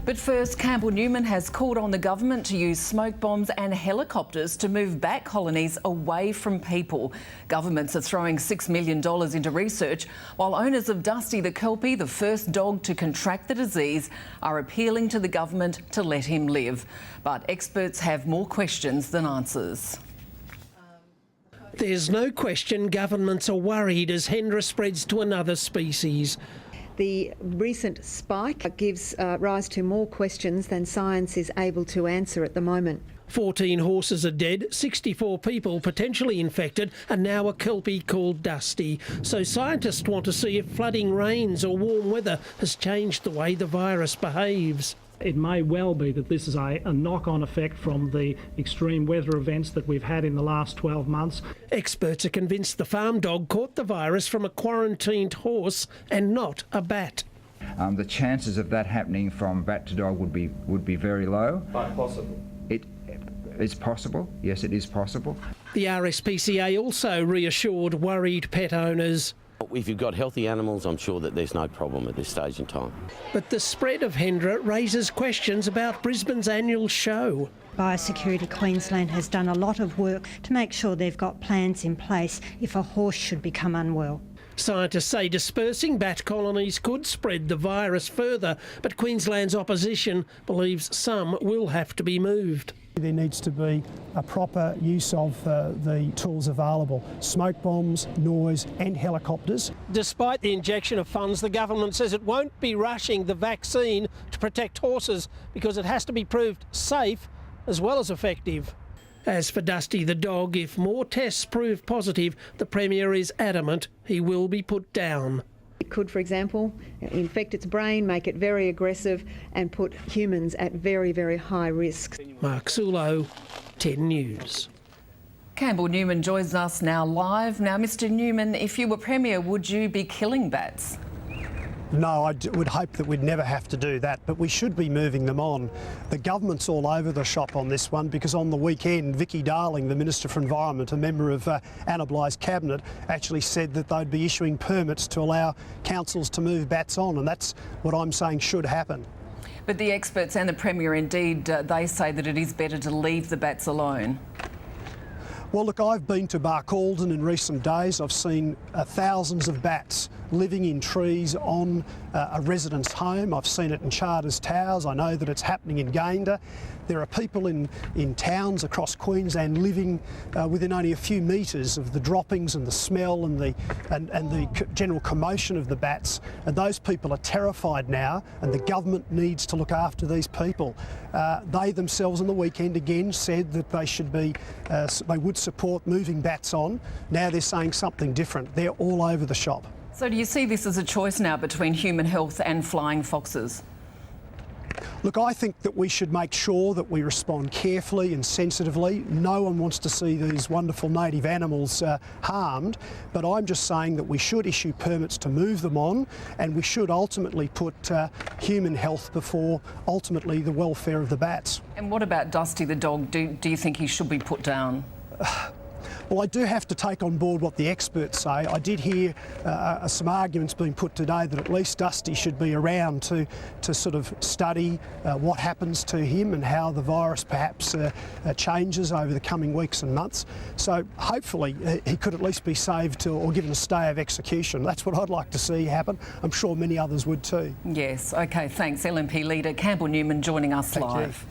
But first, Campbell Newman has called on the government to use smoke bombs and helicopters to move bat colonies away from people. Governments are throwing $6 million into research, while owners of Dusty the kelpie, the first dog to contract the disease, are appealing to the government to let him live. But experts have more questions than answers. There's no question governments are worried as Hendra spreads to another species. The recent spike gives rise to more questions than science is able to answer at the moment. 14 horses are dead, 64 people potentially infected, and now a kelpie called Dusty. So scientists want to see if flooding rains or warm weather has changed the way the virus behaves. It may well be that this is a knock-on effect from the extreme weather events that we've had in the last 12 months. Experts are convinced the farm dog caught the virus from a quarantined horse and not a bat. The chances of that happening from bat to dog would be very low. But possible. It's possible. Yes, it is possible. The RSPCA also reassured worried pet owners. If you've got healthy animals, I'm sure that there's no problem at this stage in time. But the spread of Hendra raises questions about Brisbane's annual show. Biosecurity Queensland has done a lot of work to make sure they've got plans in place if a horse should become unwell. Scientists say dispersing bat colonies could spread the virus further, but Queensland's opposition believes some will have to be moved. There needs to be a proper use of the tools available: smoke bombs, noise and helicopters. Despite the injection of funds, the government says it won't be rushing the vaccine to protect horses because it has to be proved safe as well as effective. As for Dusty the dog, if more tests prove positive, the Premier is adamant he will be put down. It could, for example, infect its brain, make it very aggressive and put humans at very, very high risk. Mark Sulo, 10 News. Campbell Newman joins us now live. Now, Mr Newman, if you were Premier, would you be killing bats? No, I would hope that we'd never have to do that, but we should be moving them on. The government's all over the shop on this one because on the weekend, Vicky Darling, the Minister for Environment, a member of Anna Bligh's cabinet, actually said that they'd be issuing permits to allow councils to move bats on, and that's what I'm saying should happen. But the experts and the Premier, indeed, they say that it is better to leave the bats alone. Well, look, I've been to Barcaldine in recent days. I've seen thousands of bats living in trees on a resident's home. I've seen it in Charters Towers. I know that it's happening in Gayndah. There are people in towns across Queensland living within only a few metres of the droppings and the smell and the general commotion of the bats. And those people are terrified now, and the government needs to look after these people. They themselves on the weekend again said that they would support moving bats on. Now they're saying something different. They're all over the shop. So do you see this as a choice now between human health and flying foxes? Look, I think that we should make sure that we respond carefully and sensitively. No one wants to see these wonderful native animals harmed, but I'm just saying that we should issue permits to move them on, and we should ultimately put human health before ultimately the welfare of the bats. And what about Dusty the dog? Do you think he should be put down? Well, I do have to take on board what the experts say. I did hear some arguments being put today that at least Dusty should be around to sort of study what happens to him and how the virus perhaps changes over the coming weeks and months. So hopefully he could at least be saved or given a stay of execution. That's what I'd like to see happen. I'm sure many others would too. Yes, OK, thanks. LNP leader Campbell Newman joining us live.